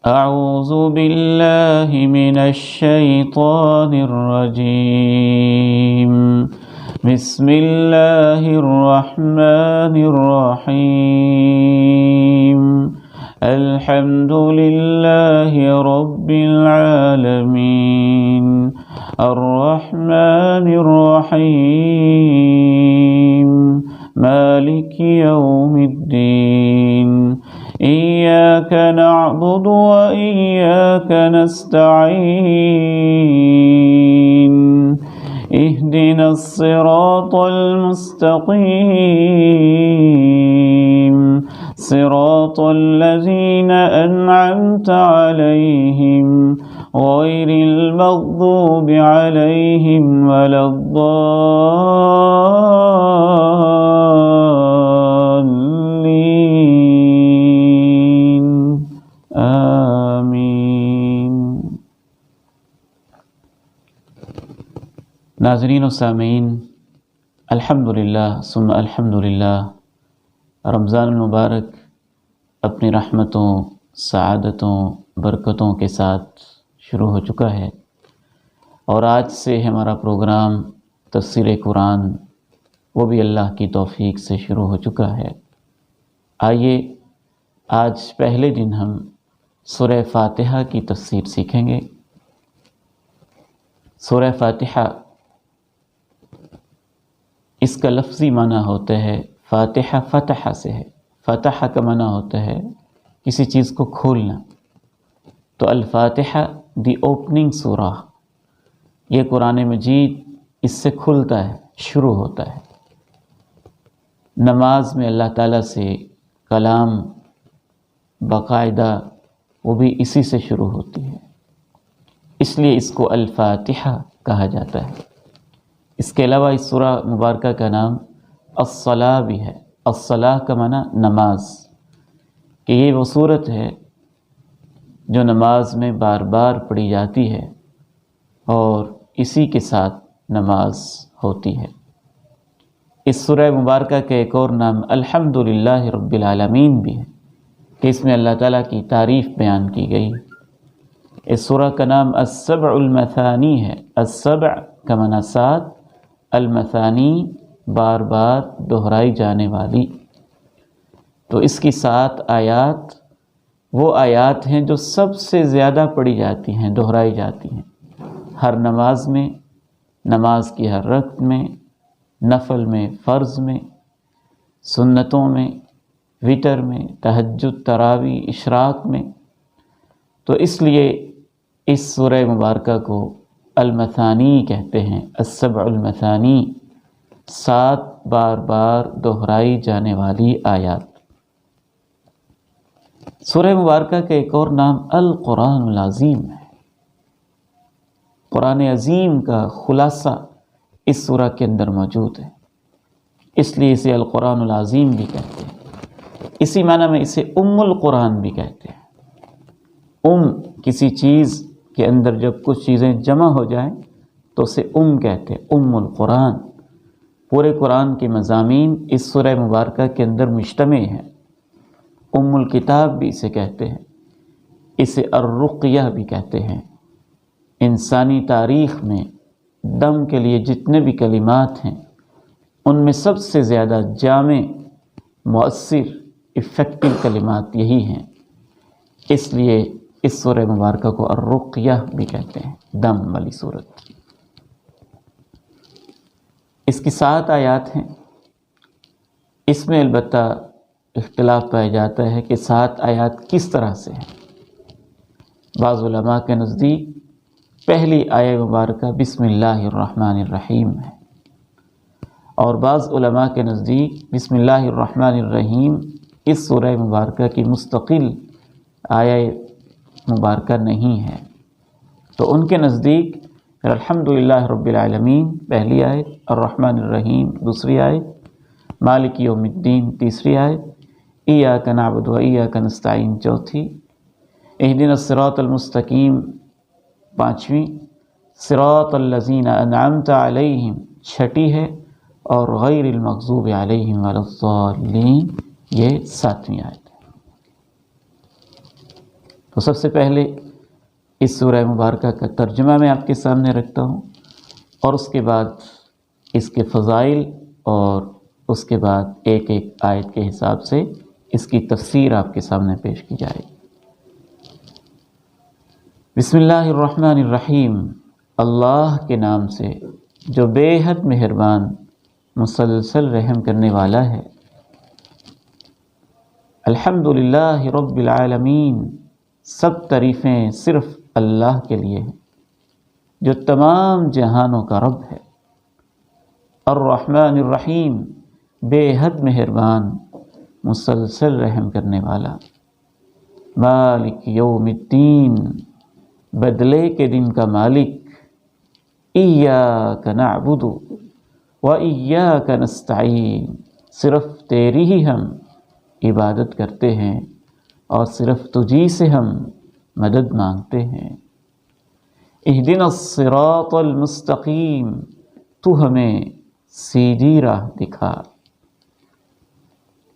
أعوذ بالله من الشيطان الرجيم. بسم الله الرحمن الرحيم. الحمد لله رب العالمين الرحمن الرحيم مالك يوم الدين. إياك نعبد وإياك نستعين. اهدنا الصراط المستقيم صراط الذين أنعمت عليهم غير المغضوب عليهم ولا الضالين. آمین. ناظرین و سامعین، الحمدللہ ثم الحمدللہ، رمضان المبارک اپنی رحمتوں، سعادتوں، برکتوں کے ساتھ شروع ہو چکا ہے، اور آج سے ہمارا پروگرام تفسیر قرآن وہ بھی اللہ کی توفیق سے شروع ہو چکا ہے۔ آئیے آج پہلے دن ہم سورہ فاتحہ کی تفسیر سیکھیں گے۔ سورہ فاتحہ، اس کا لفظی معنی ہوتا ہے فاتحہ، فتح سے ہے۔ فتح کا معنی ہوتا ہے کسی چیز کو کھولنا، تو الفاتحہ دی اوپننگ سورہ، یہ قرآن مجید اس سے کھلتا ہے، شروع ہوتا ہے۔ نماز میں اللہ تعالیٰ سے کلام باقاعدہ وہ بھی اسی سے شروع ہوتی ہے، اس لیے اس کو الفاتحہ کہا جاتا ہے۔ اس کے علاوہ اس سورہ مبارکہ کا نام الصلاۃ بھی ہے۔ الصلاۃ کا معنی نماز، کہ یہ وہ صورت ہے جو نماز میں بار بار پڑھی جاتی ہے اور اسی کے ساتھ نماز ہوتی ہے۔ اس سورہ مبارکہ کا ایک اور نام الحمدللہ رب العالمین بھی ہے، کہ اس میں اللہ تعالیٰ کی تعریف بیان کی گئی۔ اس سورہ کا نام السبع المثانی ہے۔ السبع کا معنی سات، المثانی بار بار دہرائی جانے والی۔ تو اس کی 7 آیات وہ آیات ہیں جو سب سے زیادہ پڑھی جاتی ہیں، دہرائی جاتی ہیں، ہر نماز میں، نماز کی ہر رکعت میں، نفل میں، فرض میں، سنتوں میں، وتر میں، تہجد، تراویح، اشراق میں۔ تو اس لیے اس سورہ مبارکہ کو المثانی کہتے ہیں، السبع المثانی، 7 بار بار دہرائی جانے والی آیات۔ سورہ مبارکہ کا ایک اور نام القرآن العظیم ہے۔ قرآن عظیم کا خلاصہ اس سورہ کے اندر موجود ہے، اس لیے اسے القرآن العظیم بھی کہتے ہیں۔ اسی معنی میں اسے ام القرآن بھی کہتے ہیں۔ کسی چیز کے اندر جب کچھ چیزیں جمع ہو جائیں تو اسے کہتے ہیں، ام القرآن۔ پورے قرآن کے مضامین اس سورہ مبارکہ کے اندر مجتمع ہیں۔ ام الکتاب بھی اسے کہتے ہیں، اسے الرقیہ بھی کہتے ہیں۔ انسانی تاریخ میں دم کے لیے جتنے بھی کلمات ہیں، ان میں سب سے زیادہ جامع، مؤثر، افیکٹو کلمات یہی ہیں، اس لیے اس سورہ مبارکہ کو الرقیہ بھی کہتے ہیں، دم والی صورت۔ اس کی 7 آیات ہیں۔ اس میں البتہ اختلاف پایا جاتا ہے کہ 7 آیات کس طرح سے ہیں۔ بعض علماء کے نزدیک پہلی آیہ مبارکہ بسم اللہ الرحمن الرحیم ہے، اور بعض علماء کے نزدیک بسم اللہ الرحمن الرحیم اس سورہ مبارکہ کی مستقل آیہ مبارکہ نہیں ہے۔ تو ان کے نزدیک الحمدللہ رب العالمین پہلی آیت، الرحمن الرحیم دوسری آیت، مالک یوم الدین تیسری آیت، ایاک نعبد و ایاک نستعین چوتھی، اہدنا الصراط المستقیم پانچویں، صراط الذین انعمت علیہم چھٹی ہے، اور غیر المغضوب علیہم ولا الضالین یہ 7ویں آیت ہے۔ تو سب سے پہلے اس سورہ مبارکہ کا ترجمہ میں آپ کے سامنے رکھتا ہوں، اور اس کے بعد اس کے فضائل، اور اس کے بعد ایک ایک آیت کے حساب سے اس کی تفسیر آپ کے سامنے پیش کی جائے گی۔ بسم اللہ الرحمن الرحیم، اللہ کے نام سے جو بے حد مہربان مسلسل رحم کرنے والا ہے۔ الحمدللہ رب العالمین، سب تعریفیں صرف اللہ کے لیے ہیں جو تمام جہانوں کا رب ہے۔ الرحمن الرحیم، بے حد مہربان مسلسل رحم کرنے والا۔ مالک یوم الدین، بدلے کے دن کا مالک۔ ایاک نعبد و ایاک نستعین، صرف تیری ہی ہم عبادت کرتے ہیں اور صرف تجھی سے ہم مدد مانگتے ہیں۔ اہدنا الصراط المستقیم، تو ہمیں سیدھی راہ دکھا۔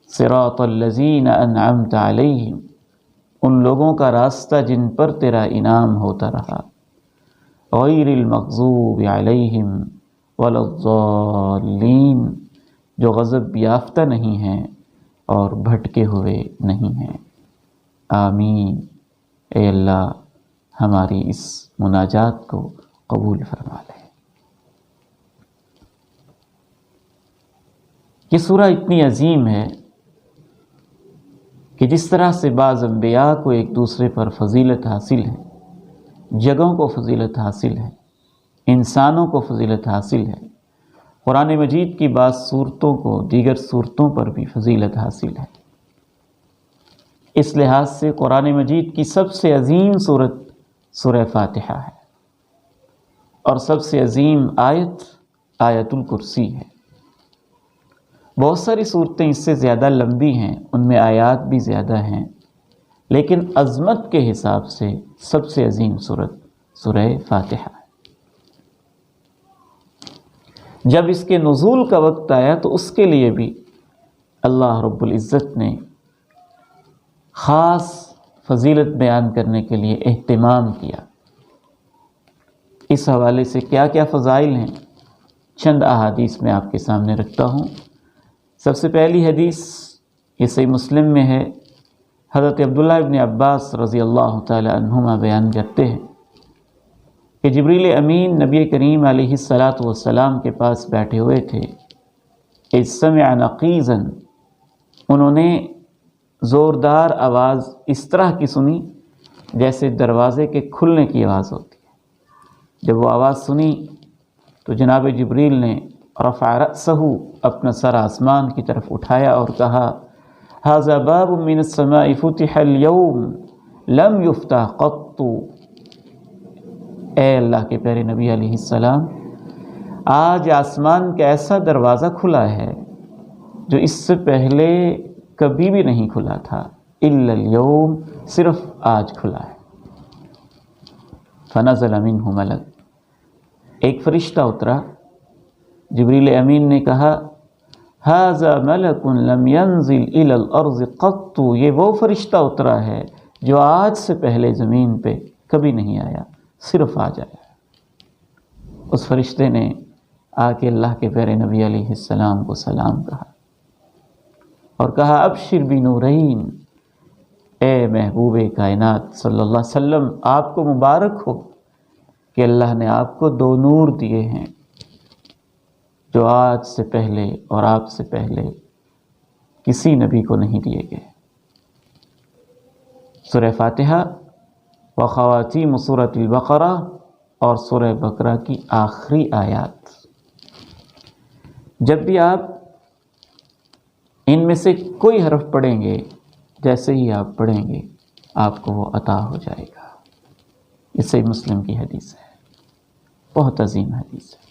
صراط الذین انعمت علیہم، ان لوگوں کا راستہ جن پر تیرا انعام ہوتا رہا۔ غیر المغضوب علیہم ولا الضالین، جو غضب یافتہ نہیں ہیں اور بھٹکے ہوئے نہیں ہیں۔ آمین۔ اے اللہ ہماری اس مناجات کو قبول فرما لے۔ یہ سورہ اتنی عظیم ہے کہ جس طرح سے بعض انبیاء کو ایک دوسرے پر فضیلت حاصل ہے، جگہوں کو فضیلت حاصل ہے، انسانوں کو فضیلت حاصل ہے، قرآن مجید کی بعض صورتوں کو دیگر صورتوں پر بھی فضیلت حاصل ہے۔ اس لحاظ سے قرآن مجید کی سب سے عظیم صورت سورہ فاتحہ ہے، اور سب سے عظیم آیت آیت الکرسی ہے۔ بہت ساری صورتیں اس سے زیادہ لمبی ہیں، ان میں آیات بھی زیادہ ہیں، لیکن عظمت کے حساب سے سب سے عظیم صورت سورہ فاتحہ ہے۔ جب اس کے نزول کا وقت آیا تو اس کے لیے بھی اللہ رب العزت نے خاص فضیلت بیان کرنے کے لیے اہتمام کیا۔ اس حوالے سے کیا کیا فضائل ہیں، چند احادیث میں آپ کے سامنے رکھتا ہوں۔ سب سے پہلی حدیث یہ صحیح مسلم میں ہے، حضرت عبداللہ ابن عباس رضی اللہ تعالی عنہما بیان کرتے ہیں کہ جبریل امین نبی کریم علیہ السلام کے پاس بیٹھے ہوئے تھے۔ اذ سمع نقیزا، انہوں نے زوردار آواز اس طرح کی سنی جیسے دروازے کے کھلنے کی آواز ہوتی ہے۔ جب وہ آواز سنی تو جناب جبریل نے رفع رأسہ، اپنا سر آسمان کی طرف اٹھایا اور کہا، ھذا باب من السماء فتح اليوم لم یفتح قط۔ اے اللہ کے پیارے نبی علیہ السلام، آج آسمان کا ایسا دروازہ کھلا ہے جو اس سے پہلے کبھی بھی نہیں کھلا تھا، الا اليوم، صرف آج کھلا ہے۔ فنزل منہ ملک، ایک فرشتہ اترا۔ جبریل امین نے کہا، ھذا ملک لم ینزل الی الارض قط، یہ وہ فرشتہ اترا ہے جو آج سے پہلے زمین پہ کبھی نہیں آیا، صرف آج آیا۔ اس فرشتے نے آ کے اللہ کے پیارے نبی علیہ السلام کو سلام کہا اور کہا، ابشر بنورین، اے محبوب کائنات صلی اللہ علیہ وسلم، آپ کو مبارک ہو کہ اللہ نے آپ کو دو نور دیے ہیں جو آج سے پہلے اور آپ سے پہلے کسی نبی کو نہیں دیے گئے۔ سورہ فاتحہ و خواتیم سورۃ البقرہ اور سورہ بقرہ کی آخری آیات، جب بھی آپ ان میں سے کوئی حرف پڑھیں گے، جیسے ہی آپ پڑھیں گے آپ کو وہ عطا ہو جائے گا۔ یہ صحیح مسلم کی حدیث ہے، بہت عظیم حدیث ہے۔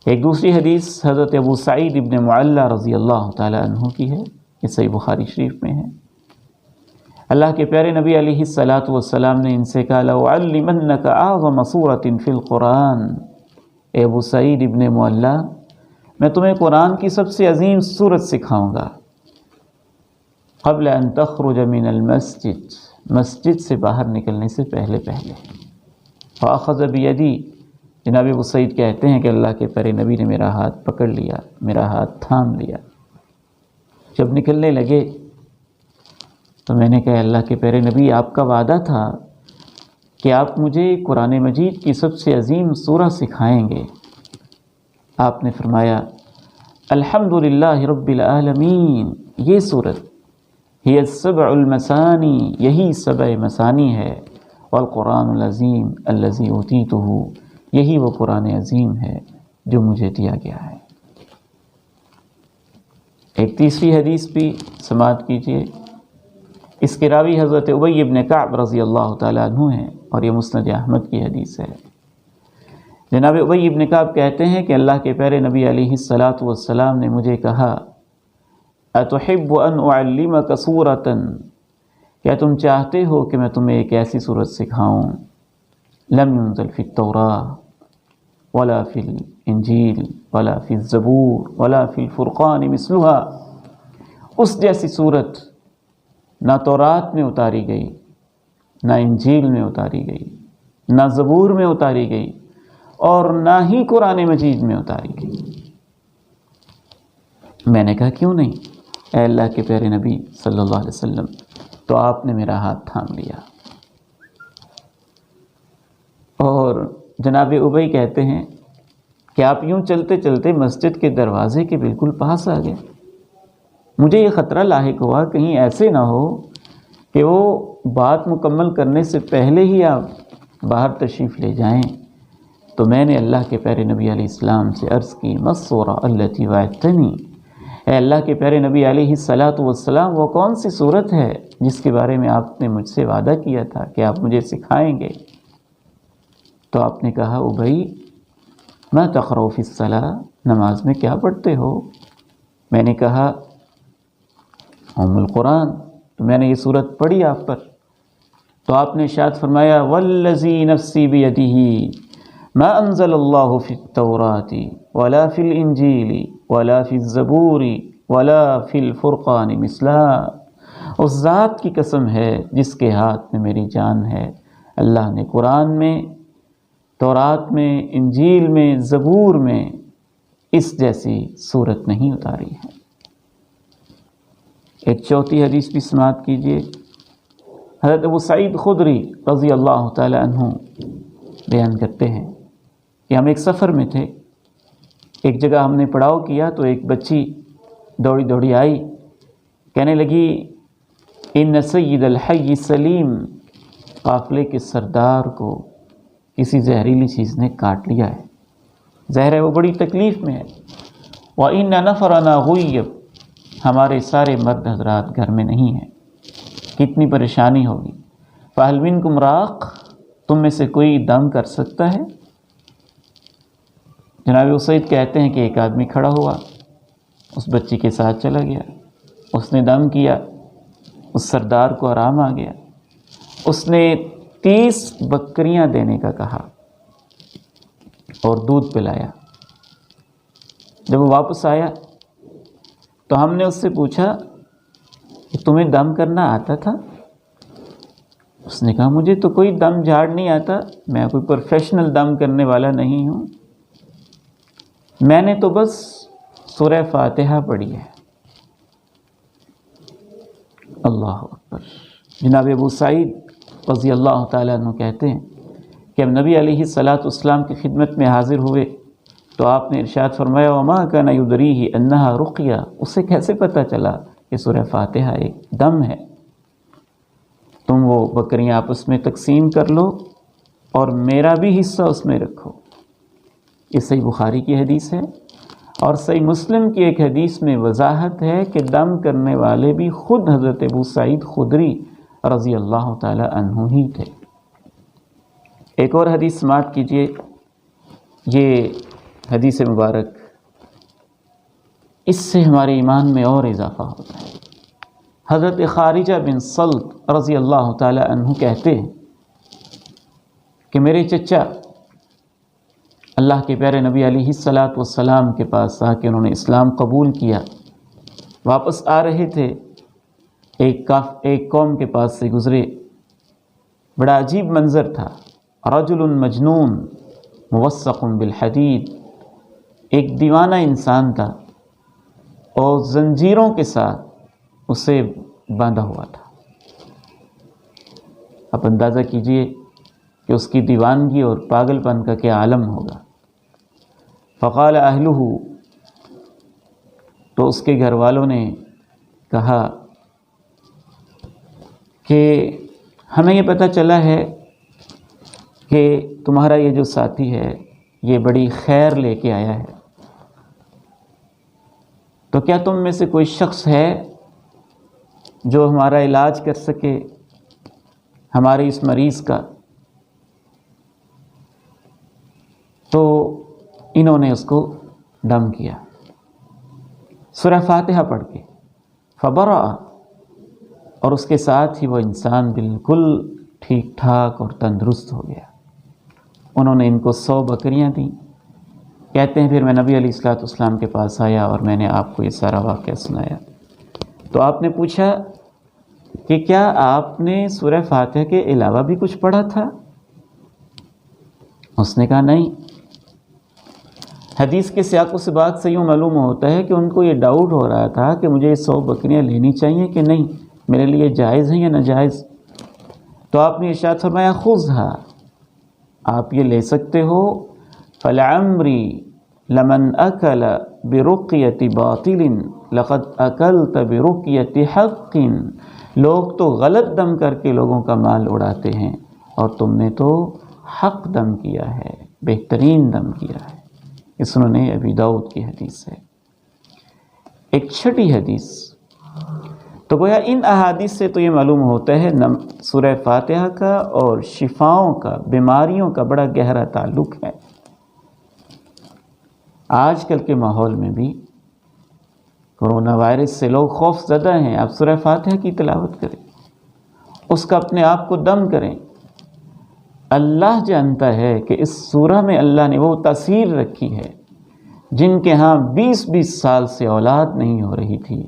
ایک دوسری حدیث حضرت ابو سعید ابن معلہ رضی اللہ تعالی عنہ کی ہے، یہ صحیح بخاری شریف میں ہے۔ اللہ کے پیارے نبی علیہ السلام نے ان سے کہا، لَأُعَلِّمَنَّكَ أَعْظَمَ سُورَةٍ فِي الْقُرْآنِ، اے ابو سعید ابن معلہ، میں تمہیں قرآن کی سب سے عظیم سورت سکھاؤں گا۔ قبل ان تخرج من المسجد، مسجد سے باہر نکلنے سے پہلے فاخذ بیدی، جناب ابو سعید کہتے ہیں کہ اللہ کے پیارے نبی نے میرا ہاتھ پکڑ لیا، میرا ہاتھ تھام لیا۔ جب نکلنے لگے تو میں نے کہا اللہ کے پیارے نبی، آپ کا وعدہ تھا کہ آپ مجھے قرآن مجید کی سب سے عظیم سورہ سکھائیں گے۔ آپ نے فرمایا الحمدللہ رب العالمین، یہ سورت ہی السبع المثانی، یہی سبع مثانی ہے، والقرآن العظیم الذی اوتیتہ، یہی وہ قرآن عظیم ہے جو مجھے دیا گیا ہے۔ ایک تیسری حدیث بھی سماعت کیجیے۔ اس کے راوی حضرت ابی بن کعب رضی اللہ تعالیٰ عنہ ہیں اور یہ مسند احمد کی حدیث ہے۔ جناب ابی بن کعب کہتے ہیں کہ اللہ کے پیارے نبی علیہ الصلاۃ والسلام نے مجھے کہا اتحب ان اعلمک سورۃ، کیا تم چاہتے ہو کہ میں تمہیں ایک ایسی سورت سکھاؤں لم ينزل فی التوراۃ ولا فی الانجیل ولا فی الزبور ولا فی الفرقان مثلها، اس جیسی صورت نہ تورات میں اتاری گئی، نہ انجیل میں اتاری گئی، نہ زبور میں اتاری گئی، اور نہ ہی قرآن مجید میں اتاری گئی۔ میں نے کہا کیوں نہیں اے اللہ کے پیارے نبی صلی اللہ علیہ وسلم؟ تو آپ نے میرا ہاتھ تھام لیا، اور جناب ابی کہتے ہیں کہ آپ یوں چلتے چلتے مسجد کے دروازے کے بالکل پاس آ گئے۔ مجھے یہ خطرہ لاحق ہوا کہیں ایسے نہ ہو کہ وہ بات مکمل کرنے سے پہلے ہی آپ باہر تشریف لے جائیں۔ تو میں نے اللہ کے پیارے نبی علیہ السلام سے عرض کی مَسْسُورَ الَّتِي وَعَدْتَنِي، اے اللہ کے پیارے نبی علیہ الصلاۃ والسلام، وہ کون سی صورت ہے جس کے بارے میں آپ نے مجھ سے وعدہ کیا تھا کہ آپ مجھے سکھائیں گے؟ تو آپ نے کہا ابی ما تقرؤ فی الصلاۃ، نماز میں کیا پڑھتے ہو؟ میں نے کہا ام القرآن، تو میں نے یہ صورت پڑھی آپ پر۔ تو آپ نے ارشاد فرمایا والذی نفسی بیدہ ما انزل اللہ فی التوراۃ ولا فی الانجیل ولا فی الزبور ولا فی الفرقان مثلها، اس ذات کی قسم ہے جس کے ہاتھ میں میری جان ہے، اللہ نے قرآن میں، تورات میں، انجیل میں، زبور میں اس جیسی صورت نہیں اتاری ہے۔ ایک چوتھی حدیث بھی سماعت کیجیے۔ حضرت ابو سعید خدری رضی اللہ تعالی عنہ بیان کرتے ہیں کہ ہم ایک سفر میں تھے، ایک جگہ ہم نے پڑاؤ کیا تو ایک بچی دوڑی دوڑی آئی، کہنے لگی ان سید الحی سلیم، قافلے کے سردار کو کسی زہریلی چیز نے کاٹ لیا ہے، زہر ہے، وہ بڑی تکلیف میں ہے۔ وَإِنَّ نَفَرَنَا غُيِّبْ، ہمارے سارے مرد حضرات گھر میں نہیں ہیں، کتنی پریشانی ہوگی۔ فَهَلْ مِنْكُمْ رَاقٍ، تم میں سے کوئی دم کر سکتا ہے؟ جناب اسید کہتے ہیں کہ ایک آدمی کھڑا ہوا، اس بچی کے ساتھ چلا گیا، اس نے دم کیا، اس سردار کو آرام آ گیا، اس نے 30 بکریاں دینے کا کہا اور دودھ پلایا۔ جب وہ واپس آیا تو ہم نے اس سے پوچھا کہ تمہیں دم کرنا آتا تھا؟ اس نے کہا مجھے تو کوئی دم جھاڑ نہیں آتا، میں کوئی پروفیشنل دم کرنے والا نہیں ہوں، میں نے تو بس سورہ فاتحہ پڑھی ہے۔ اللہ اکبر۔ جناب ابو سعید رضی اللہ تعالیٰ عنہ کہتے ہیں کہ ہم نبی علیہ الصلاۃ والسلام کی خدمت میں حاضر ہوئے تو آپ نے ارشاد فرمایا وما کان یدریہ انہا رقیہ، اسے کیسے پتہ چلا کہ سورہ فاتحہ ایک دم ہے؟ تم وہ بکریاں آپس میں تقسیم کر لو اور میرا بھی حصہ اس میں رکھو۔ یہ صحیح بخاری کی حدیث ہے، اور صحیح مسلم کی ایک حدیث میں وضاحت ہے کہ دم کرنے والے بھی خود حضرت ابو سعید خدری رضی اللہ تعالی عنہ ہی تھے۔ ایک اور حدیث سماعت کیجیے، یہ حدیث مبارک، اس سے ہمارے ایمان میں اور اضافہ ہوتا ہے۔ حضرت خارجہ بن سلط رضی اللہ تعالی عنہ کہتے ہیں کہ میرے چچا اللہ کے پیارے نبی علیہ الصلاۃ والسلام کے پاس آ کے انہوں نے اسلام قبول کیا، واپس آ رہے تھے، ایک قوم کے پاس سے گزرے بڑا عجیب منظر تھا. رجل مجنون موثق بالحدید، ایک دیوانہ انسان تھا اور زنجیروں کے ساتھ اسے باندھا ہوا تھا. آپ اندازہ کیجئے کہ اس کی دیوانگی اور پاگل پن کا کیا عالم ہوگا. فقال اہلہ، تو اس کے گھر والوں نے کہا کہ ہمیں یہ پتہ چلا ہے کہ تمہارا یہ جو ساتھی ہے یہ بڑی خیر لے کے آیا ہے، تو کیا تم میں سے کوئی شخص ہے جو ہمارا علاج کر سکے ہمارے اس مریض کا؟ تو انہوں نے اس کو دم کیا سورہ فاتحہ پڑھ کے. فبرأ، اور اس کے ساتھ ہی وہ انسان بالکل ٹھیک ٹھاک اور تندرست ہو گیا. انہوں نے ان کو 100 بکریاں دیں. کہتے ہیں پھر میں نبی علیہ الصلوۃ والسلام کے پاس آیا اور میں نے آپ کو یہ سارا واقعہ سنایا. تو آپ نے پوچھا کہ کیا آپ نے سورہ فاتحہ کے علاوہ بھی کچھ پڑھا تھا؟ اس نے کہا نہیں. حدیث کے سیاق و سباق سے یوں معلوم ہوتا ہے کہ ان کو یہ ڈاؤٹ ہو رہا تھا کہ مجھے یہ 100 بکریاں لینی چاہیے کہ نہیں، میرے لیے جائز ہیں یا ناجائز. تو آپ نے ارشاد فرمایا خذھا، آپ یہ لے سکتے ہو. فلعمری لمن اکل برقیۃ باطل لقد اکلت برقیۃ حق، لوگ تو غلط دم کر کے لوگوں کا مال اڑاتے ہیں اور تم نے تو حق دم کیا ہے، بہترین دم کیا ہے. یہ سنن ابی داؤد کی حدیث ہے. ایک چھٹی حدیث. تو گویا ان احادیث سے تو یہ معلوم ہوتا ہے سورہ فاتحہ کا اور شفاؤں کا، بیماریوں کا بڑا گہرا تعلق ہے. آج کل کے ماحول میں بھی کرونا وائرس سے لوگ خوف زدہ ہیں. آپ سورہ فاتحہ کی تلاوت کریں، اس کا اپنے آپ کو دم کریں. اللہ جانتا ہے کہ اس سورہ میں اللہ نے وہ تاثیر رکھی ہے جن کے ہاں 20-20 سال سے اولاد نہیں ہو رہی تھی.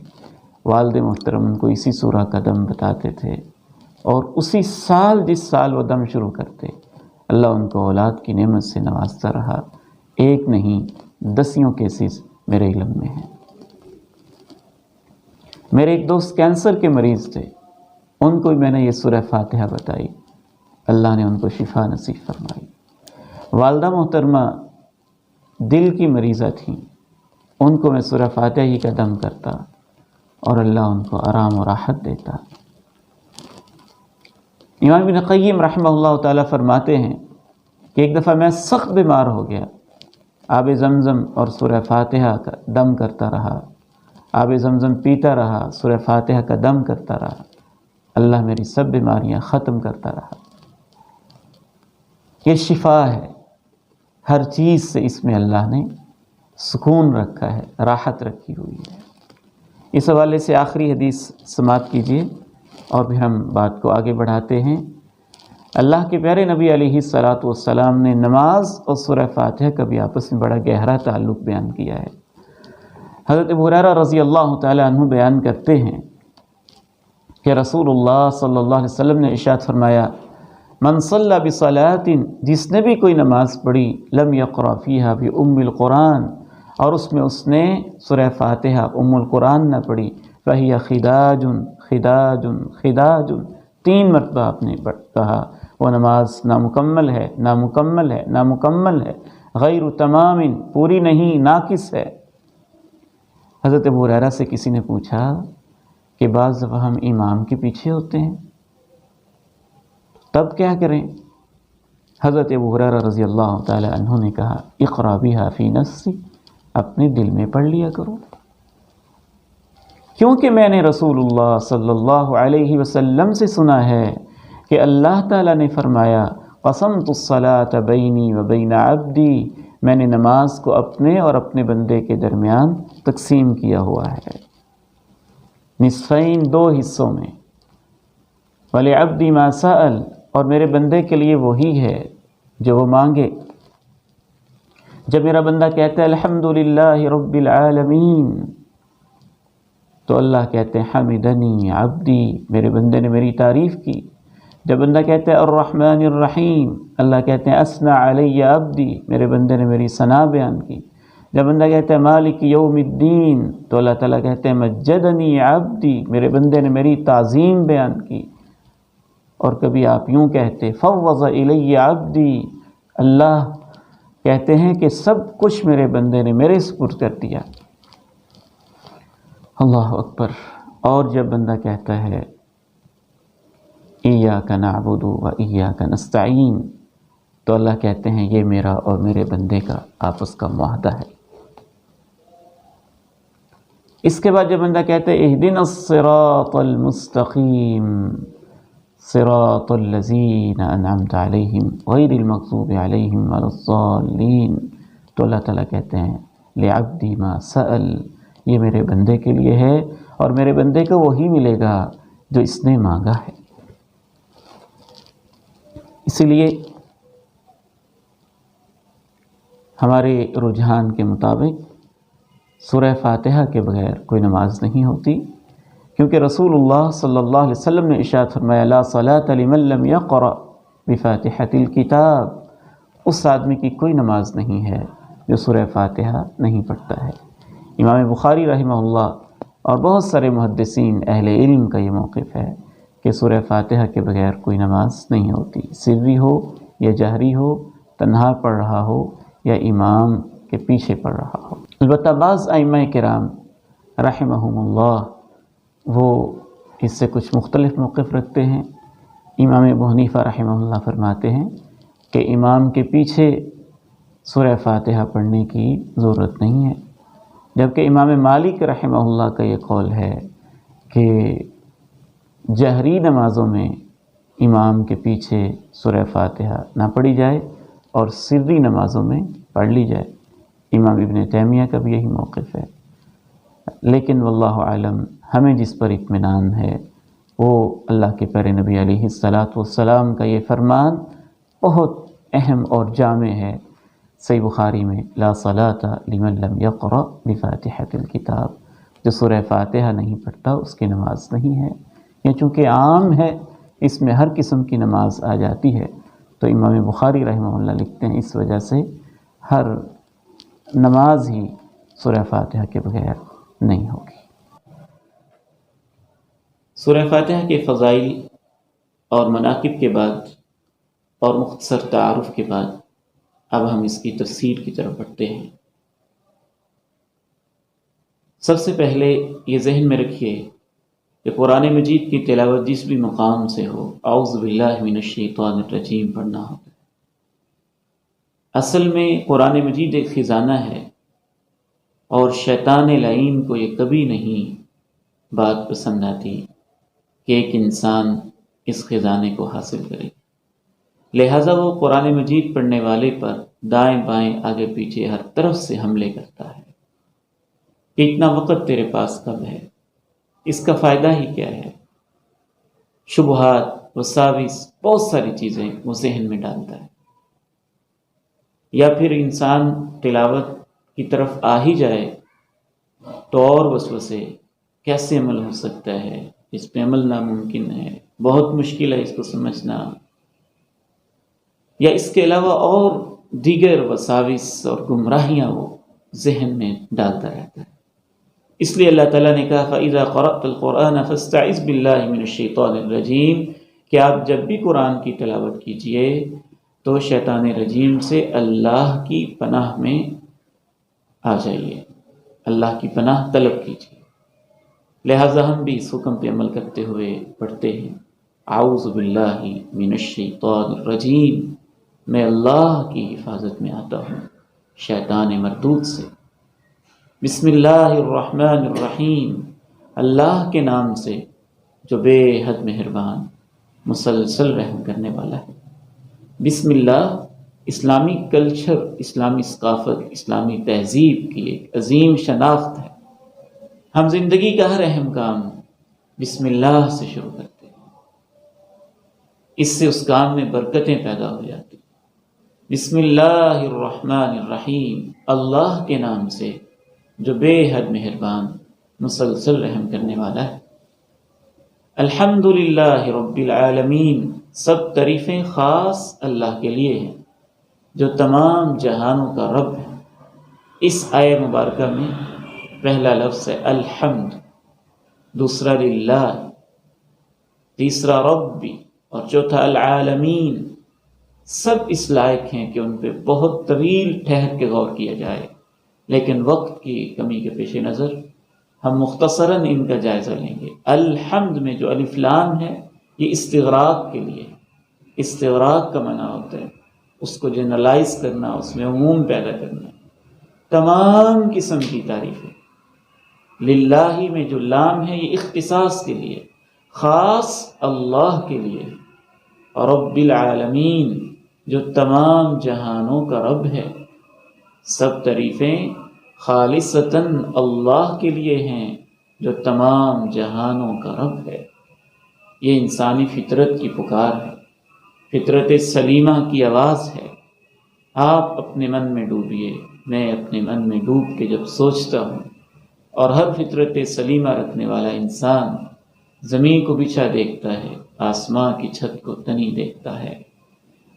والد محترم ان کو اسی سورہ کا دم بتاتے تھے اور اسی سال جس سال وہ دم شروع کرتے اللہ ان کو اولاد کی نعمت سے نوازتا رہا. ایک نہیں 10 کیسز میرے علم میں ہیں. میرے ایک دوست کینسر کے مریض تھے، ان کو بھی میں نے یہ سورہ فاتحہ بتائی، اللہ نے ان کو شفا نصیب فرمائی. والدہ محترمہ دل کی مریضہ تھیں، ان کو میں سورہ فاتحہ ہی کا دم کرتا اور اللہ ان کو آرام و راحت دیتا. امام ابن قیم رحمہ اللہ تعالیٰ فرماتے ہیں کہ ایک دفعہ میں سخت بیمار ہو گیا، آب زمزم اور سورہ فاتحہ کا دم کرتا رہا، آب زمزم پیتا رہا، سورہ فاتحہ کا دم کرتا رہا. اللہ میری سب بیماریاں ختم کرتا رہا. یہ شفا ہے، ہر چیز سے اس میں اللہ نے سکون رکھا ہے، راحت رکھی ہوئی ہے. اس حوالے سے آخری حدیث سماعت کیجیے اور پھر ہم بات کو آگے بڑھاتے ہیں. اللہ کے پیارے نبی علیہ الصلاۃ والسلام نے نماز اور سورہ فاتحہ کا بھی آپس میں بڑا گہرا تعلق بیان کیا ہے. حضرت ابو ہریرہ رضی اللہ تعالی عنہ بیان کرتے ہیں کہ رسول اللہ صلی اللہ علیہ وسلم نے ارشاد فرمایا من صلی بصلاۃ، جس نے بھی کوئی نماز پڑھی، لم یقرأ فیہا بأم القرآن، اور اس میں اس نے سورہ فاتحہ ام القرآن نہ پڑھی، فہی خداج خداج خداج، 3 مرتبہ آپ نے کہا، وہ نماز نامکمل ہے، نامکمل ہے، نامکمل ہے، غیر تمام، پوری نہیں، ناقص ہے. حضرت ابو ہریرہ سے کسی نے پوچھا کہ بعض دفعہ ہم امام کے پیچھے ہوتے ہیں تب کیا کریں؟ حضرت ابو ہریرہ رضی اللہ تعالی عنہ نے کہا اقرأ بها فی نفسی، اپنے دل میں پڑھ لیا کرو، کیونکہ میں نے رسول اللہ صلی اللہ علیہ وسلم سے سنا ہے کہ اللہ تعالیٰ نے فرمایا قسمت الصلاۃ بینی و بین عبدی، میں نے نماز کو اپنے اور اپنے بندے کے درمیان تقسیم کیا ہوا ہے، نصفین، 2 حصوں میں. وَلِعَبْدِ مَا سَأَلَ، اور میرے بندے کے لیے وہی ہے جو وہ مانگے. جب میرا بندہ کہتا ہے الحمدللہ رب العالمین، تو اللہ کہتے ہیں حمدنی عبدی، میرے بندے نے میری تعریف کی. جب بندہ کہتا ہے الرحمن الرحیم، اللہ کہتے ہیں اسنا علی عبدی، میرے بندے نے میری ثنا بیان کی۔ جب بندہ کہتا ہے مالک یوم الدین، تو اللہ تعالیٰ کہتے ہیں مجدنی عبدی، میرے بندے نے میری تعظیم بیان کی۔ اور کبھی آپ یوں کہتے فوض الی عبدی، اللہ کہتے ہیں کہ سب کچھ میرے بندے نے میرے سپرد کر دیا۔ اللہ اکبر۔ اور جب بندہ کہتا ہے ایاک نعبد و ایاک نستعین، تو اللہ کہتے ہیں یہ میرا اور میرے بندے کا آپس کا معاہدہ ہے۔ اس کے بعد جب بندہ کہتا ہے اہدنا الصراط المستقیم صراط الذین انعمت علیہم غیر المغضوب علیہم ولا الضالین، تو اللہ تعالیٰ کہتے ہیں لعبدی ما سأل، یہ میرے بندے کے لیے ہے اور میرے بندے کو وہی ملے گا جو اس نے مانگا ہے۔ اسی لیے ہمارے رجحان کے مطابق سورہ فاتحہ کے بغیر کوئی نماز نہیں ہوتی، کیونکہ رسول اللہ صلی اللہ علیہ وسلم نے ارشاد فرمایا لا صلاۃ لمن لم یقرأ بفاتحۃ الکتاب، اس آدمی کی کوئی نماز نہیں ہے جو سورہ فاتحہ نہیں پڑھتا ہے۔ امام بخاری رحمہ اللہ اور بہت سارے محدثین اہل علم کا یہ موقف ہے کہ سورہ فاتحہ کے بغیر کوئی نماز نہیں ہوتی، سری ہو یا جہری ہو، تنہا پڑھ رہا ہو یا امام کے پیچھے پڑھ رہا ہو۔ البتہ بعض ائمہ کرام رحمہم اللہ وہ اس سے کچھ مختلف موقف رکھتے ہیں۔ امام ابو حنیفہ رحمہ اللہ فرماتے ہیں کہ امام کے پیچھے سورہ فاتحہ پڑھنے کی ضرورت نہیں ہے، جبکہ امام مالک رحمہ اللہ کا یہ قول ہے کہ جہری نمازوں میں امام کے پیچھے سورہ فاتحہ نہ پڑھی جائے اور سری نمازوں میں پڑھ لی جائے۔ امام ابن تیمیہ کا بھی یہی موقف ہے، لیکن واللہ عالم ہمیں جس پر اطمینان ہے وہ اللہ کے پیارے نبی علیہ الصلاۃ والسلام کا یہ فرمان بہت اہم اور جامع ہے۔ صحیح بخاری میں لا صلاۃ لمن لم یقرأ بفاتحۃ الکتاب، جو سورہ فاتحہ نہیں پڑھتا اس کی نماز نہیں ہے۔ یہ چونکہ عام ہے، اس میں ہر قسم کی نماز آ جاتی ہے، تو امام بخاری رحمہ اللہ لکھتے ہیں اس وجہ سے ہر نماز ہی سورہ فاتحہ کے بغیر نہیں ہوگی۔ سورہ فاتحہ کے فضائل اور مناقب کے بعد اور مختصر تعارف کے بعد اب ہم اس کی تفسیر کی طرف بڑھتے ہیں۔ سب سے پہلے یہ ذہن میں رکھیے کہ قرآن مجید کی تلاوت جس بھی مقام سے ہو اعوذ باللہ من الشیطان الرجیم پڑھنا ہوتا ہے۔ اصل میں قرآن مجید ایک خزانہ ہے اور شیطان لعین کو یہ کبھی نہیں بات پسند آتی کہ ایک انسان اس خزانے کو حاصل کرے، لہٰذا وہ قرآن مجید پڑھنے والے پر دائیں بائیں آگے پیچھے ہر طرف سے حملے کرتا ہے کہ اتنا وقت تیرے پاس کب ہے، اس کا فائدہ ہی کیا ہے، شبہات وساوس بہت ساری چیزیں وہ ذہن میں ڈالتا ہے۔ یا پھر انسان تلاوت کی طرف آ ہی جائے تو اور وسوسے، کیسے عمل ہو سکتا ہے، اس پہ عمل ناممکن ہے، بہت مشکل ہے اس کو سمجھنا، یا اس کے علاوہ اور دیگر وساوس اور گمراہیاں وہ ذہن میں ڈالتا رہتا ہے۔ اس لیے اللہ تعالیٰ نے کہا فَإِذَا قَرَأْتَ الْقُرْآنَ فَاسْتَعِذْ بِاللَّهِ مِنَ الشَّيْطَانِ الرَّجِيمِ، کہ آپ جب بھی قرآن کی تلاوت کیجئے تو شیطان رجیم سے اللہ کی پناہ میں آ جائیے، اللہ کی پناہ طلب کیجئے۔ لہٰذا ہم بھی اس حکم پہ عمل کرتے ہوئے پڑھتے ہیں اعوذ باللہ من الشیطان الرجیم، میں اللہ کی حفاظت میں آتا ہوں شیطان مردود سے۔ بسم اللہ الرحمن الرحیم، اللہ کے نام سے جو بے حد مہربان مسلسل رحم کرنے والا ہے۔ بسم اللہ اسلامی کلچر، اسلامی ثقافت، اسلامی تہذیب کی ایک عظیم شناخت ہے۔ ہم زندگی کا ہر اہم کام بسم اللہ سے شروع کرتے ہیں، اس سے اس کام میں برکتیں پیدا ہو جاتی۔ بسم اللہ الرحمن الرحیم، اللہ کے نام سے جو بے حد مہربان مسلسل رحم کرنے والا ہے۔ الحمدللہ رب العالمین، سب تعریفیں خاص اللہ کے لیے ہیں جو تمام جہانوں کا رب ہے۔ اس آیہ مبارکہ میں پہلا لفظ ہے الحمد، دوسرا للہ، تیسرا ربی، اور چوتھا العالمین۔ سب اس لائق ہیں کہ ان پہ بہت طویل ٹھہر کے غور کیا جائے، لیکن وقت کی کمی کے پیش نظر ہم مختصراً ان کا جائزہ لیں گے۔ الحمد میں جو الف لام ہے یہ استغراق کے لیے، استغراق کا معنی ہوتا ہے اس کو جنرلائز کرنا، اس میں عموم پیدا کرنا، تمام قسم کی تعریفیں۔ للہ میں جو لام ہے یہ اختصاص کے لیے، خاص اللہ کے لیے۔ اور رب العالمین جو تمام جہانوں کا رب ہے، سب تعریفیں خالصتاً اللہ کے لیے ہیں جو تمام جہانوں کا رب ہے۔ یہ انسانی فطرت کی پکار ہے، فطرت سلیمہ کی آواز ہے۔ آپ اپنے من میں ڈوبیے، میں اپنے من میں ڈوب کے جب سوچتا ہوں، اور ہر فطرت سلیمہ رکھنے والا انسان زمین کو بچھا دیکھتا ہے، آسماں کی چھت کو تنی دیکھتا ہے،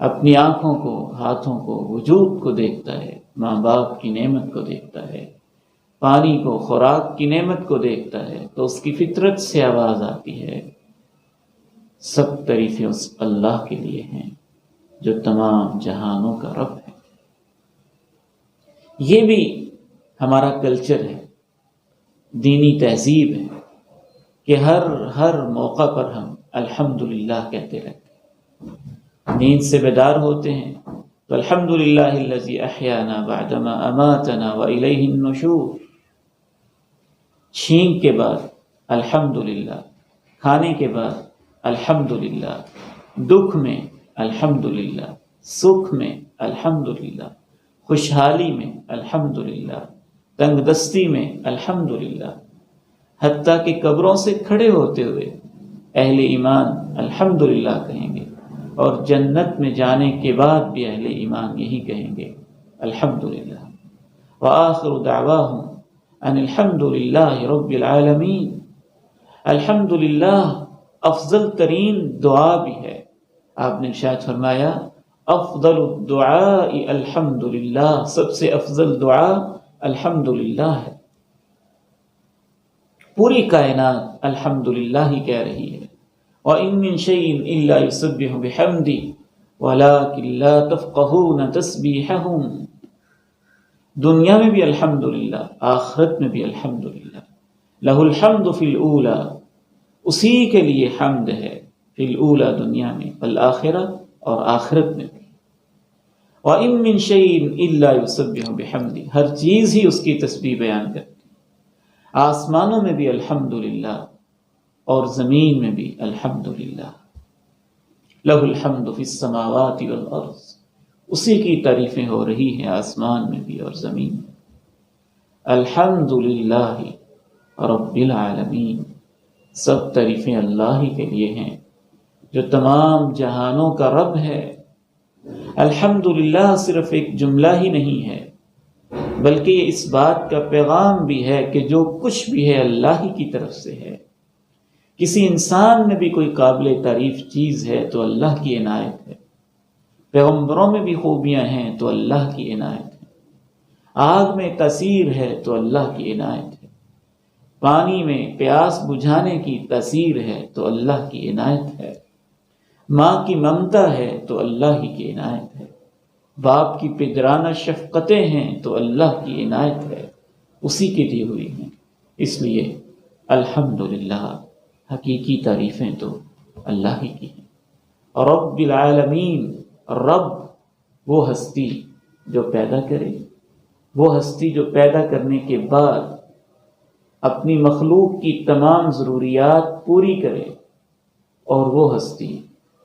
اپنی آنکھوں کو، ہاتھوں کو، وجود کو دیکھتا ہے، ماں باپ کی نعمت کو دیکھتا ہے، پانی کو، خوراک کی نعمت کو دیکھتا ہے، تو اس کی فطرت سے آواز آتی ہے سب تعریفیں اس اللہ کے لیے ہیں جو تمام جہانوں کا رب ہے۔ یہ بھی ہمارا کلچر ہے، دینی تہذیب ہے کہ ہر موقع پر ہم الحمدللہ کہتے رہتے ہیں۔ نیند سے بیدار ہوتے ہیں تو الحمدللہ الذی احیانا بعدما اماتنا والیہ النشور، چھینک کے بعد الحمدللہ، کھانے کے بعد الحمدللہ، دکھ میں الحمدللہ، سکھ میں الحمدللہ، خوشحالی میں الحمدللہ، تنگ دستی میں الحمدللہ، حتیٰ کہ قبروں سے کھڑے ہوتے ہوئے اہل ایمان الحمدللہ کہیں گے، اور جنت میں جانے کے بعد بھی اہل ایمان یہی کہیں گے الحمدللہ۔ وآخر دعواہم ان الحمدللہ رب العالمین۔ الحمدللہ افضل ترین دعا بھی ہے۔ آپ نے ارشاد فرمایا افضل الدعاء الحمدللہ، سب سے افضل دعا الحمدللہ ہے۔ پوری کائنات الحمدللہ ہی کہہ رہی ہے۔ وَإِن مِّن شَيْءٍ إِلَّا يُسَبِّحُ بِحَمْدِهِ وَلَٰكِن لَّا تَفْقَهُونَ تَسْبِيحَهُمْ۔ دنیا میں بھی الحمدللہ، آخرت میں بھی الحمدللہ۔ لَهُ الْحَمْدُ فِي الْأُولَىٰ، اسی کے لیے حمد ہے، فی الأولیٰ دنیا میں، والآخرہ اور آخرت میں بھی۔ وَإِن مِّن شَيْءٍ إِلَّا يُسَبِّحُ بِحَمْدِهِ، ہر چیز ہی اس کی تسبیح بیان کرتی ہے۔ آسمانوں میں بھی الحمدللہ اور زمین میں بھی الحمدللہ۔ لَهُ الْحَمْدُ فِي السَّمَاوَاتِ وَالْأَرْضِ، اسی کی تعریفیں ہو رہی ہیں آسمان میں بھی اور زمین میں۔ الحمدللہ رب العالمین، سب تعریفیں اللہ ہی کے لیے ہیں جو تمام جہانوں کا رب ہے۔ الحمدللہ صرف ایک جملہ ہی نہیں ہے، بلکہ یہ اس بات کا پیغام بھی ہے کہ جو کچھ بھی ہے اللہ ہی کی طرف سے ہے۔ کسی انسان میں بھی کوئی قابل تعریف چیز ہے تو اللہ کی عنایت ہے، پیغمبروں میں بھی خوبیاں ہیں تو اللہ کی عنایت ہے، آگ میں تاثیر ہے تو اللہ کی عنایت ہے، پانی میں پیاس بجھانے کی تاثیر ہے تو اللہ کی عنایت ہے، ماں کی ممتا ہے تو اللہ ہی کی عنایت ہے، باپ کی پدرانہ شفقتیں ہیں تو اللہ کی عنایت ہے، اسی کی دی ہوئی ہیں۔ اس لیے الحمدللہ حقیقی تعریفیں تو اللہ ہی کی ہیں۔ اور رب العالمین، رب وہ ہستی جو پیدا کرے، وہ ہستی جو پیدا کرنے کے بعد اپنی مخلوق کی تمام ضروریات پوری کرے، اور وہ ہستی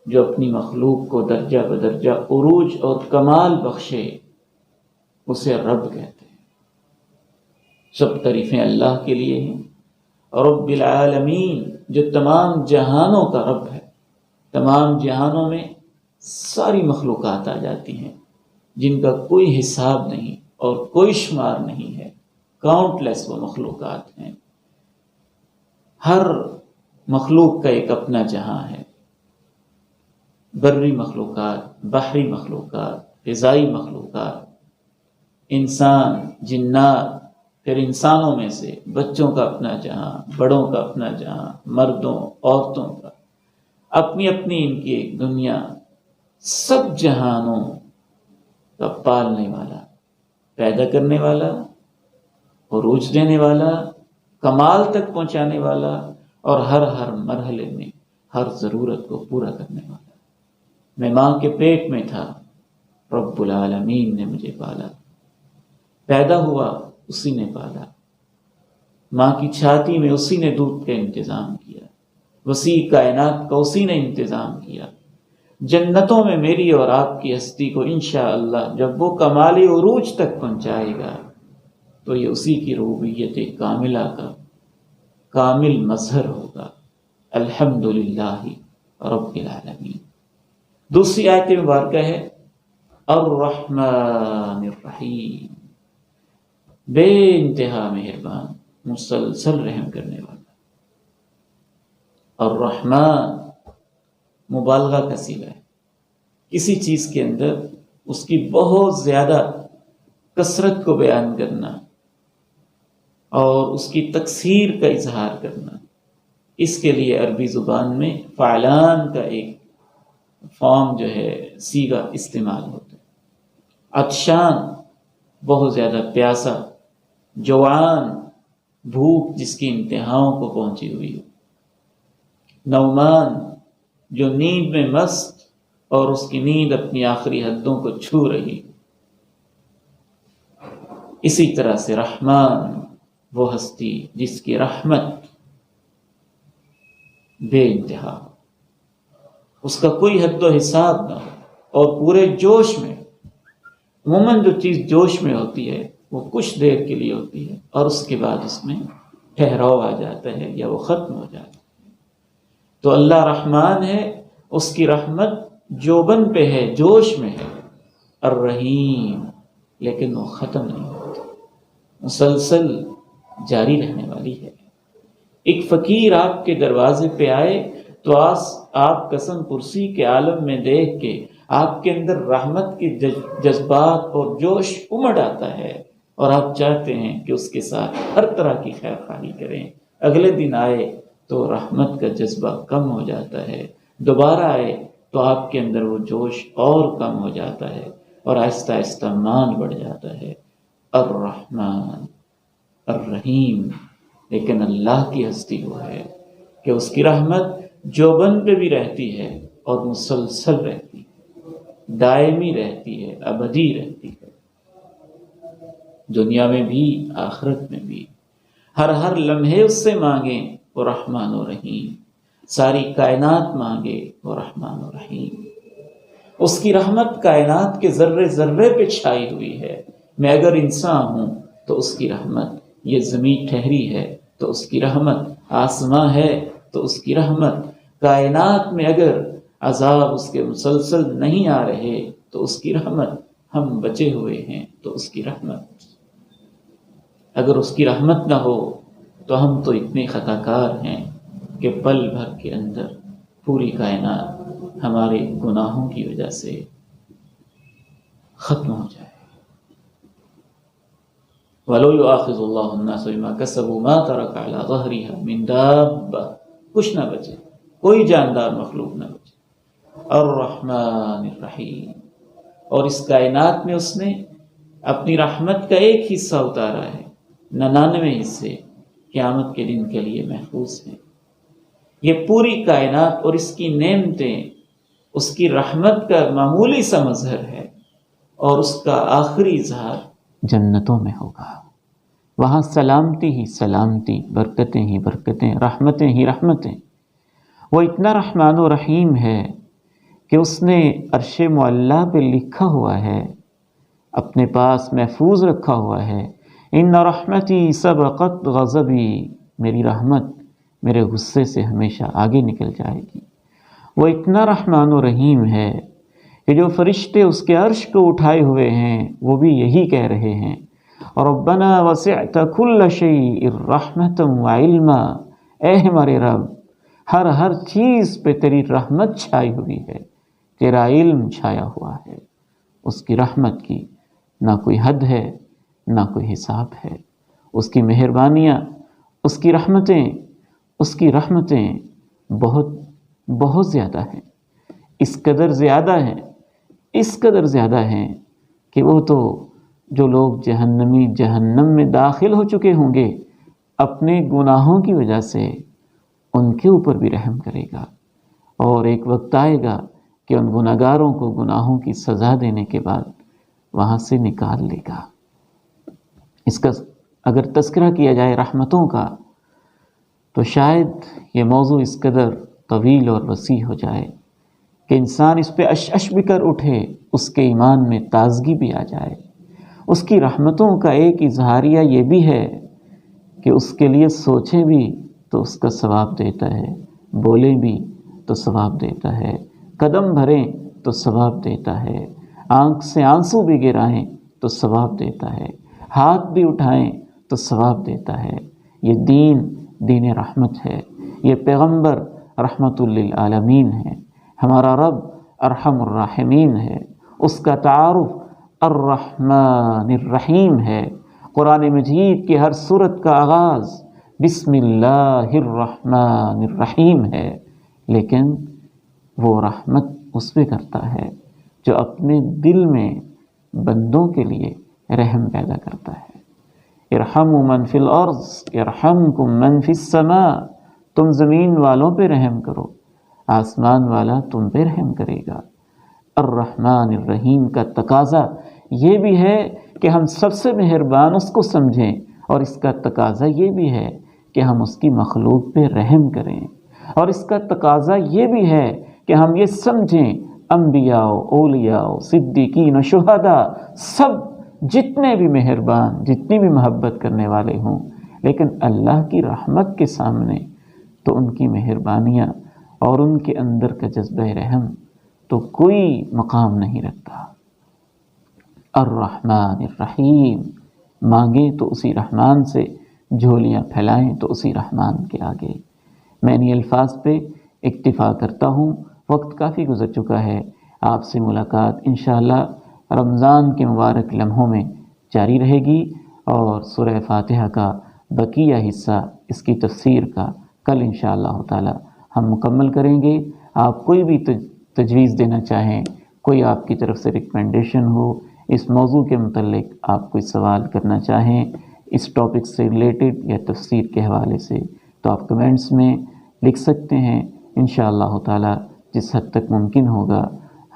جو اپنی مخلوق کو درجہ بدرجہ عروج اور کمال بخشے، اسے رب کہتے ہیں۔ سب تعریفیں اللہ کے لیے ہیں۔ رب العالمین جو تمام جہانوں کا رب ہے، تمام جہانوں میں ساری مخلوقات آ جاتی ہیں جن کا کوئی حساب نہیں اور کوئی شمار نہیں ہے، کاؤنٹ لیس وہ مخلوقات ہیں۔ ہر مخلوق کا ایک اپنا جہاں ہے، بری مخلوقات، بحری مخلوقات، فضائی مخلوقات، انسان، جنات، پھر انسانوں میں سے بچوں کا اپنا جہاں، بڑوں کا اپنا جہاں، مردوں، عورتوں کا اپنی اپنی ان کی ایک دنیا، سب جہانوں کا پالنے والا، پیدا کرنے والا، عروج دینے والا، کمال تک پہنچانے والا، اور ہر مرحلے میں ہر ضرورت کو پورا کرنے والا۔ میں ماں کے پیٹ میں تھا، رب العالمین نے مجھے پالا، پیدا ہوا اسی نے پالا، ماں کی چھاتی میں اسی نے دودھ کا انتظام کیا، وسیع کائنات کا اسی نے انتظام کیا۔ جنتوں میں میری اور آپ کی ہستی کو انشاءاللہ جب وہ کمال عروج تک پہنچائے گا تو یہ اسی کی ربوبیت کاملہ کا کامل مظہر ہوگا۔ الحمدللہ رب العالمین۔ دوسری آیت مبارکہ ہے الرحمن الرحیم، بے انتہا مہربان، مسلسل رحم کرنے والا۔ الرحمن مبالغہ کا صیغہ ہے، کسی چیز کے اندر اس کی بہت زیادہ کثرت کو بیان کرنا اور اس کی تکثیر کا اظہار کرنا، اس کے لیے عربی زبان میں فعلان کا ایک فارم جو ہے صیغہ استعمال ہوتا ہے۔ عطشان بہت زیادہ پیاسا، جوعان بھوک جس کی انتہاؤں کو پہنچی ہوئی ہو، نومان جو نیند میں مست اور اس کی نیند اپنی آخری حدوں کو چھو رہی۔ اسی طرح سے رحمان وہ ہستی جس کی رحمت بے انتہا ہو، اس کا کوئی حد و حساب نہ ہو، اور پورے جوش میں۔ عموماً جو چیز جوش میں ہوتی ہے وہ کچھ دیر کے لیے ہوتی ہے اور اس کے بعد اس میں ٹھہراؤ آ جاتا ہے یا وہ ختم ہو جاتا ہے۔ تو اللہ رحمان ہے، اس کی رحمت جوبن پہ ہے، جوش میں ہے۔ الرحیم، لیکن وہ ختم نہیں ہوتی، مسلسل جاری رہنے والی ہے۔ ایک فقیر آپ کے دروازے پہ آئے تو آپ قسم پرسی کے عالم میں دیکھ کے آپ کے اندر رحمت کے جذبات اور جوش امڑ آتا ہے، اور آپ چاہتے ہیں کہ اس کے ساتھ ہر طرح کی خیر خواہی کریں۔ اگلے دن آئے تو رحمت کا جذبہ کم ہو جاتا ہے، دوبارہ آئے تو آپ کے اندر وہ جوش اور کم ہو جاتا ہے، اور آہستہ آہستہ مان بڑھ جاتا ہے۔ الرحمن الرحیم، لیکن اللہ کی ہستی وہ ہے کہ اس کی رحمت جوبن پہ بھی رہتی ہے اور مسلسل رہتی ہے، دائمی رہتی ہے، ابدی رہتی ہے، دنیا میں بھی آخرت میں بھی۔ ہر لمحے اس سے مانگیں وہ رحمان و رحیم، ساری کائنات مانگے وہ رحمان و رحیم۔ اس کی رحمت کائنات کے ذرے ذرے پہ چھائی ہوئی ہے۔ میں اگر انسان ہوں تو اس کی رحمت، یہ زمین ٹھہری ہے تو اس کی رحمت، آسماں ہے تو اس کی رحمت، کائنات میں اگر عذاب اس کے مسلسل نہیں آ رہے تو اس کی رحمت، ہم بچے ہوئے ہیں تو اس کی رحمت۔ اگر اس کی رحمت نہ ہو تو ہم تو اتنے خطا کار ہیں کہ پل بھر کے اندر پوری کائنات ہمارے گناہوں کی وجہ سے ختم ہو جائے۔ وَلَوْ يُؤَاخِذُ اللَّهُ النَّاسَ بِمَا كَسَبُوا مَا تَرَكَ عَلَىٰ ظَهْرِهَا مِن دَابَّةٍ، کچھ نہ بچے، کوئی جاندار مخلوق نہ بچے۔ الرحمن الرحیم، اور اس کائنات میں اس نے اپنی رحمت کا ایک حصہ اتارا ہے، 99 حصے قیامت کے دن کے لیے محفوظ ہیں۔ یہ پوری کائنات اور اس کی نعمتیں اس کی رحمت کا معمولی سا مظہر ہے، اور اس کا آخری اظہار جنتوں میں ہوگا۔ وہاں سلامتی ہی سلامتی، برکتیں ہی برکتیں، رحمتیں ہی رحمتیں۔ وہ اتنا رحمان و رحیم ہے کہ اس نے عرش معلیٰ پہ لکھا ہوا ہے، اپنے پاس محفوظ رکھا ہوا ہے، ان رحمتی سبقت غضبی، میری رحمت میرے غصے سے ہمیشہ آگے نکل جائے گی۔ وہ اتنا رحمان و رحیم ہے کہ جو فرشتے اس کے عرش کو اٹھائے ہوئے ہیں وہ بھی یہی کہہ رہے ہیں، ربنا وسعت کل شیء رحمتا وعلما، اے ہمارے رب ہر چیز پہ تیری رحمت چھائی ہوئی ہے، تیرا علم چھایا ہوا ہے، اس کی رحمت کی نہ کوئی حد ہے نہ کوئی حساب ہے، اس کی مہربانیاں، اس کی رحمتیں بہت بہت زیادہ ہیں، اس قدر زیادہ ہیں کہ وہ تو جو لوگ جہنم میں داخل ہو چکے ہوں گے اپنے گناہوں کی وجہ سے، ان کے اوپر بھی رحم کرے گا، اور ایک وقت آئے گا کہ ان گناہگاروں کو گناہوں کی سزا دینے کے بعد وہاں سے نکال لے گا۔ اس کا اگر تذکرہ کیا جائے رحمتوں کا تو شاید یہ موضوع اس قدر طویل اور وسیع ہو جائے کہ انسان اس پہ اش بھی کر اٹھے، اس کے ایمان میں تازگی بھی آ جائے۔ اس کی رحمتوں کا ایک اظہاریہ یہ بھی ہے کہ اس کے لیے سوچے بھی تو اس کا ثواب دیتا ہے، بولیں بھی تو ثواب دیتا ہے، قدم بھریں تو ثواب دیتا ہے، آنکھ سے آنسو بھی گرائیں تو ثواب دیتا ہے، ہاتھ بھی اٹھائیں تو ثواب دیتا ہے۔ یہ دین رحمت ہے، یہ پیغمبر رحمت للعالمین ہے، ہمارا رب ارحم الراحمین ہے، اس کا تعارف الرحمن الرحیم ہے۔ قرآن مجید کی ہر سورت کا آغاز بسم اللہ الرحمن الرحیم ہے، لیکن وہ رحمت اس پہ کرتا ہے جو اپنے دل میں بندوں کے لیے رحم پیدا کرتا ہے۔ ارحموا من فی الارض یرحمکم من فی السماء، تم زمین والوں پہ رحم کرو، آسمان والا تم پہ رحم کرے گا۔ الرحمن الرحیم کا تقاضا یہ بھی ہے کہ ہم سب سے مہربان اس کو سمجھیں، اور اس کا تقاضا یہ بھی ہے کہ ہم اس کی مخلوق پہ رحم کریں، اور اس کا تقاضا یہ بھی ہے کہ ہم یہ سمجھیں انبیاء، اولیاء، صدیقین و شہداء سب جتنے بھی مہربان، جتنی بھی محبت کرنے والے ہوں، لیکن اللہ کی رحمت کے سامنے تو ان کی مہربانیاں اور ان کے اندر کا جذبہ رحم تو کوئی مقام نہیں رکھتا۔ الرحمن الرحیم، مانگیں تو اسی رحمان سے، جھولیاں پھیلائیں تو اسی رحمان کے آگے۔ میں انہی الفاظ پہ اکتفا کرتا ہوں، وقت کافی گزر چکا ہے۔ آپ سے ملاقات انشاءاللہ رمضان کے مبارک لمحوں میں جاری رہے گی، اور سورہ فاتحہ کا بقیہ حصہ اس کی تفسیر کا کل انشاءاللہ تعالی ہم مکمل کریں گے۔ آپ کوئی بھی تجویز دینا چاہیں، کوئی آپ کی طرف سے ریکمنڈیشن ہو، اس موضوع کے متعلق آپ کوئی سوال کرنا چاہیں اس ٹاپک سے ریلیٹڈ یا تفسیر کے حوالے سے، تو آپ کمنٹس میں لکھ سکتے ہیں۔ انشاءاللہ تعالی جس حد تک ممکن ہوگا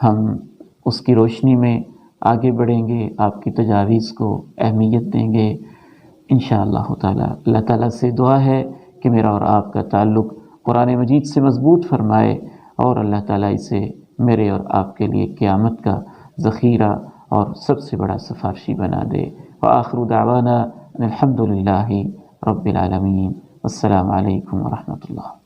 ہم اس کی روشنی میں آگے بڑھیں گے، آپ کی تجاویز کو اہمیت دیں گے انشاءاللہ تعالی۔ اللہ تعالیٰ سے دعا ہے کہ میرا اور آپ کا تعلق قرآن مجید سے مضبوط فرمائے، اور اللہ تعالیٰ اسے میرے اور آپ کے لیے قیامت کا ذخیرہ اور سب سے بڑا سفارشی بنا دے۔ وآخر دعوانا الحمد للہ رب العالمین۔ السلام علیکم ورحمۃ اللہ۔